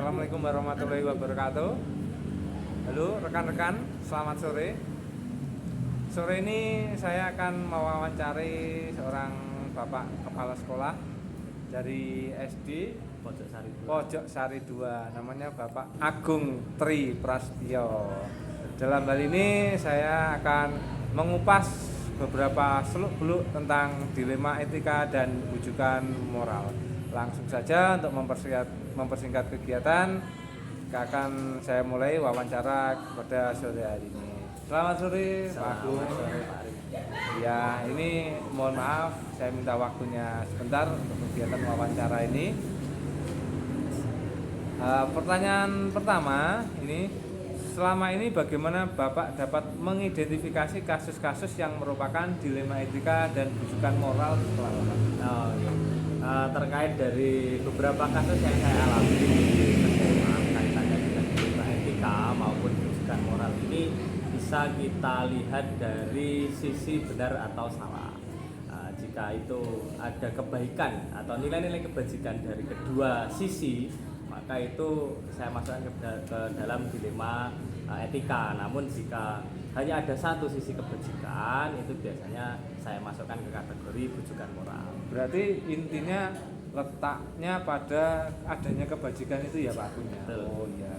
Assalamualaikum warahmatullahi wabarakatuh. Halo rekan-rekan, selamat sore. Sore ini saya akan mewawancari seorang bapak kepala sekolah dari SD Pojok Sari 2, namanya Bapak Agung Tri Prasetyo. Dalam hal ini saya akan mengupas beberapa seluk-beluk tentang dilema etika dan rujukan moral. Langsung saja untuk mempersingkat kegiatan, akan saya mulai wawancara pada sore hari ini. Selamat sore Pak Agung. Ya, ini mohon maaf saya minta waktunya sebentar untuk kegiatan wawancara ini. Pertanyaan pertama ini, selama ini bagaimana Bapak dapat mengidentifikasi kasus-kasus yang merupakan dilema etika dan rujukan moral di sekolah Bapak? Terkait dari beberapa kasus yang saya alami di SMA kaitannya dengan dilema etika maupun rujukan moral ini bisa kita lihat dari sisi benar atau salah. Jika itu ada kebaikan atau nilai-nilai kebajikan dari kedua sisi, maka itu saya masukkan ke dalam dilema etika. Namun jika hanya ada satu sisi kebajikan, itu biasanya saya masukkan ke kategori rujukan moral. Berarti intinya letaknya pada adanya kebajikan itu ya Pak Agung ya? Oh iya.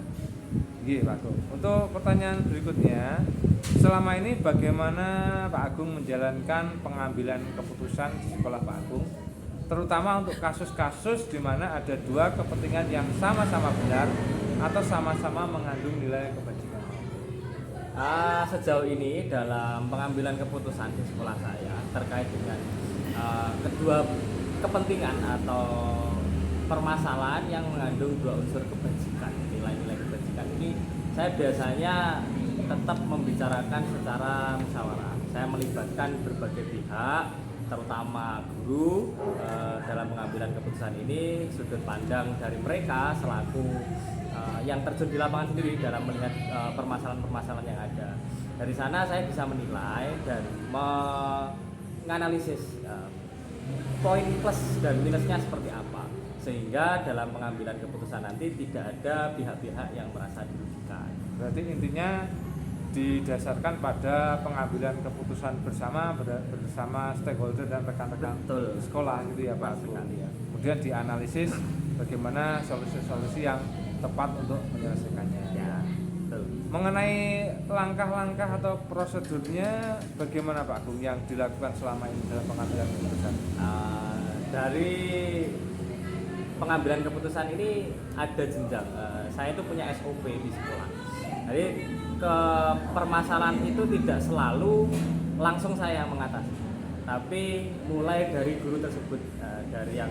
Iya Pak Agung. Untuk pertanyaan berikutnya, selama ini bagaimana Pak Agung menjalankan pengambilan keputusan di sekolah Pak Agung, terutama untuk kasus-kasus di mana ada dua kepentingan yang sama-sama benar atau sama-sama mengandung nilai kebajikan? Sejauh ini dalam pengambilan keputusan di sekolah saya terkait dengan kedua kepentingan atau permasalahan yang mengandung dua unsur kebajikan, nilai-nilai kebajikan ini, saya biasanya tetap membicarakan secara musyawarah. Saya melibatkan berbagai pihak, terutama guru dalam pengambilan keputusan ini. Sudut pandang dari mereka selaku yang terjun di lapangan sendiri dalam melihat permasalahan-permasalahan yang ada. Dari sana saya bisa menilai dan menganalisis poin plus dan minusnya seperti apa, sehingga dalam pengambilan keputusan nanti tidak ada pihak-pihak yang merasa dirugikan. Berarti intinya didasarkan pada pengambilan keputusan bersama stakeholder dan rekan-rekan sekolah gitu ya Pak Agung. Kemudian dianalisis bagaimana solusi-solusi yang tepat untuk menyelesaikannya. Ya, betul. Mengenai langkah-langkah atau prosedurnya bagaimana Pak Agung yang dilakukan selama ini dalam pengambilan keputusan? Dari pengambilan keputusan ini ada jenjang. Saya itu punya SOP di sekolah. Jadi ke permasalahan itu tidak selalu langsung saya yang mengatasi, tapi mulai dari guru tersebut, dari yang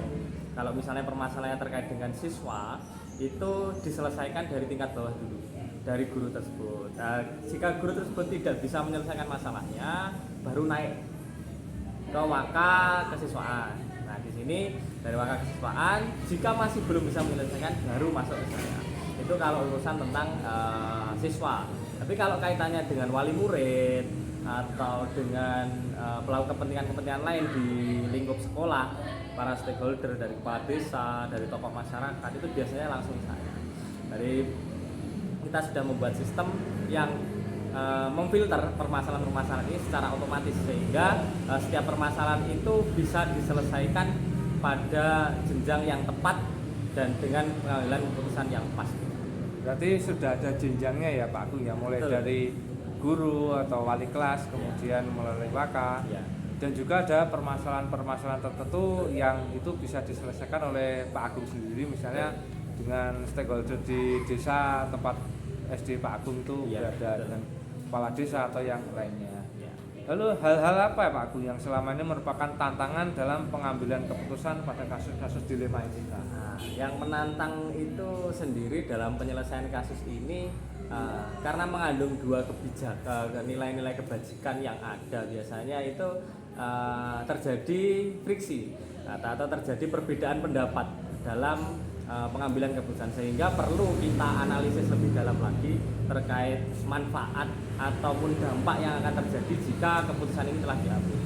kalau misalnya permasalahan terkait dengan siswa itu diselesaikan dari tingkat bawah dulu, dari guru tersebut. Jika guru tersebut tidak bisa menyelesaikan masalahnya, baru naik ke waka kesiswaan. Nah, di sini dari waka kesiswaan, jika masih belum bisa menyelesaikan, baru masuk ke saya. Itu kalau urusan tentang siswa. Tapi kalau kaitannya dengan wali murid atau dengan pelaku kepentingan-kepentingan lain di lingkup sekolah, para stakeholder dari kepala desa, dari tokoh masyarakat, itu biasanya langsung saya. Dari kita sudah membuat sistem yang memfilter permasalahan-permasalahan ini secara otomatis, sehingga setiap permasalahan itu bisa diselesaikan pada jenjang yang tepat dan dengan pengambilan keputusan yang pas. Berarti sudah ada jenjangnya ya Pak Agung ya, mulai Betul. dari guru atau wali kelas, kemudian melalui waka, Ya. dan juga ada permasalahan-permasalahan tertentu yang itu bisa diselesaikan oleh Pak Agung sendiri, misalnya dengan stakeholder di desa tempat SD Pak Agung itu Ya, berada, betul. dengan kepala desa atau yang lainnya. Ya. Lalu hal-hal apa ya Pak Agung yang selama ini merupakan tantangan dalam pengambilan keputusan pada kasus-kasus dilema etika? Yang menantang itu sendiri dalam penyelesaian kasus ini karena mengandung dua kebijakan, nilai-nilai kebajikan yang ada, biasanya itu terjadi friksi atau terjadi perbedaan pendapat dalam pengambilan keputusan, sehingga perlu kita analisis lebih dalam lagi terkait manfaat ataupun dampak yang akan terjadi jika keputusan ini telah diambil.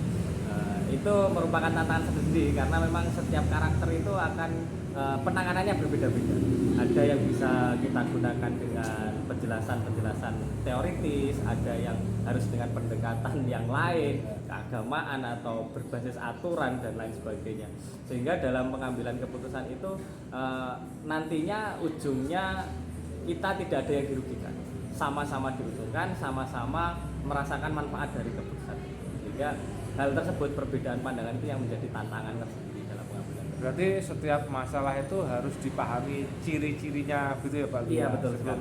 Itu merupakan tantangan sendiri karena memang setiap karakter itu akan penanganannya berbeda-beda. Ada yang bisa kita gunakan dengan penjelasan-penjelasan teoritis, ada yang harus dengan pendekatan yang lain, keagamaan atau berbasis aturan dan lain sebagainya. Sehingga dalam pengambilan keputusan itu nantinya ujungnya kita tidak ada yang dirugikan, sama-sama diuntungkan, sama-sama merasakan manfaat dari keputusan. Sehingga hal tersebut, perbedaan pandangan itu yang menjadi tantangan tersendiri dalam pengambilan. Berarti setiap masalah itu harus dipahami ciri-cirinya gitu ya Pak? Iya, betul. Sebelum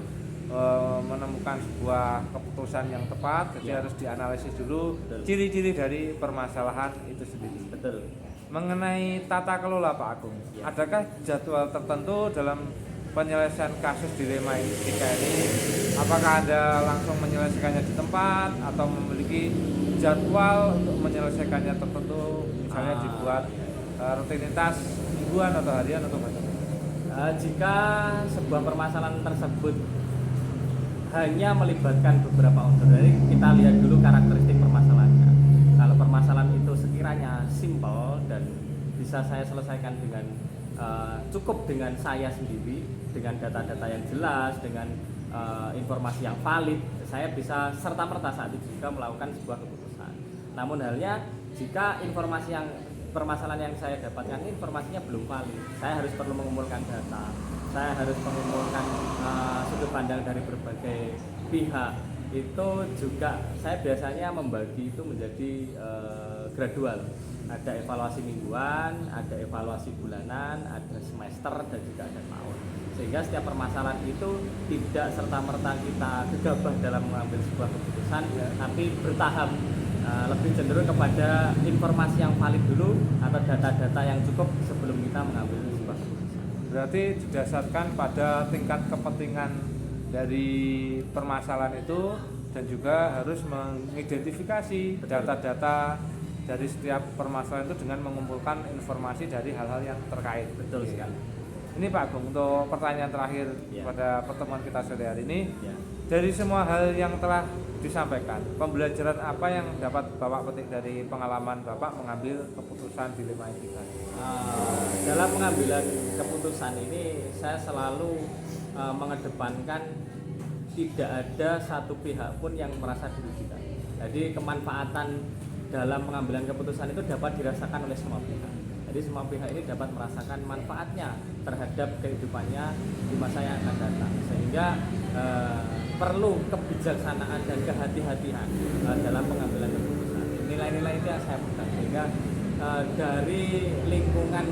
menemukan sebuah keputusan yang tepat, jadi Iya. harus dianalisis dulu Betul. ciri-ciri dari permasalahan itu sendiri. Betul. Mengenai tata kelola Pak Agung, Iya. adakah jadwal tertentu dalam penyelesaian kasus dilema etika ini? Apakah Anda langsung menyelesaikannya di tempat atau memiliki jadwal untuk menyelesaikannya tertentu, misalnya dibuat rutinitas mingguan atau harian atau bagaimana? Jika sebuah permasalahan tersebut hanya melibatkan beberapa unsur, jadi kita lihat dulu karakteristik permasalahannya. Kalau permasalahan itu sekiranya simpel dan bisa saya selesaikan dengan cukup dengan saya sendiri, dengan data-data yang jelas, dengan informasi yang valid, saya bisa serta-merta saat itu juga melakukan sebuah keputusan. Namun halnya jika informasi yang permasalahan yang saya dapatkan ini informasinya belum valid, saya harus perlu mengumpulkan data, saya harus mengumpulkan sudut pandang dari berbagai pihak. Itu juga saya biasanya membagi itu menjadi gradual. Ada evaluasi mingguan, ada evaluasi bulanan, ada semester dan juga ada tahun. Sehingga setiap permasalahan itu tidak serta-merta kita gegabah dalam mengambil sebuah keputusan, tapi bertahap. Lebih cenderung kepada informasi yang valid dulu atau data-data yang cukup sebelum kita mengambil sebuah keputusan. Berarti didasarkan pada tingkat kepentingan dari permasalahan itu dan juga harus mengidentifikasi data-data dari setiap permasalahan itu dengan mengumpulkan informasi dari hal-hal yang terkait. Betul sekali. Ini Pak Agung, untuk pertanyaan terakhir Ya. pada pertemuan kita sore hari ini, Ya. dari semua hal yang telah disampaikan, pembelajaran apa yang dapat Bapak petik dari pengalaman Bapak mengambil keputusan dilema etika? Dalam pengambilan keputusan ini saya selalu mengedepankan tidak ada satu pihak pun yang merasa dirugikan. Jadi kemanfaatan dalam pengambilan keputusan itu dapat dirasakan oleh semua pihak. Jadi semua pihak ini dapat merasakan manfaatnya terhadap kehidupannya di masa yang akan datang. Sehingga perlu kebijaksanaan dan kehati-hatian dalam pengambilan keputusan. Nilai-nilai itu yang saya pegang. Sehingga dari lingkungan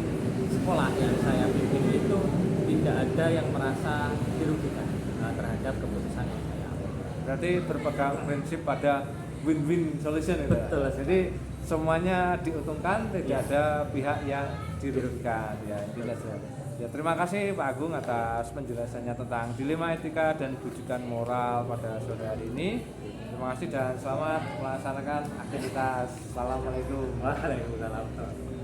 sekolah yang saya pimpin itu tidak ada yang merasa dirugikan terhadap keputusan yang saya ambil. Berarti berpegang prinsip pada win-win solution itu. Betul. Jadi semuanya diuntungkan, tidak Ya. ada pihak yang dirugikan. Ya, intinya seperti itu. Ya, terima kasih Pak Agung atas penjelasannya tentang dilema etika dan bujukan moral pada sore hari ini. Terima kasih dan selamat melaksanakan aktivitas. Assalamualaikum. Waalaikumsalam.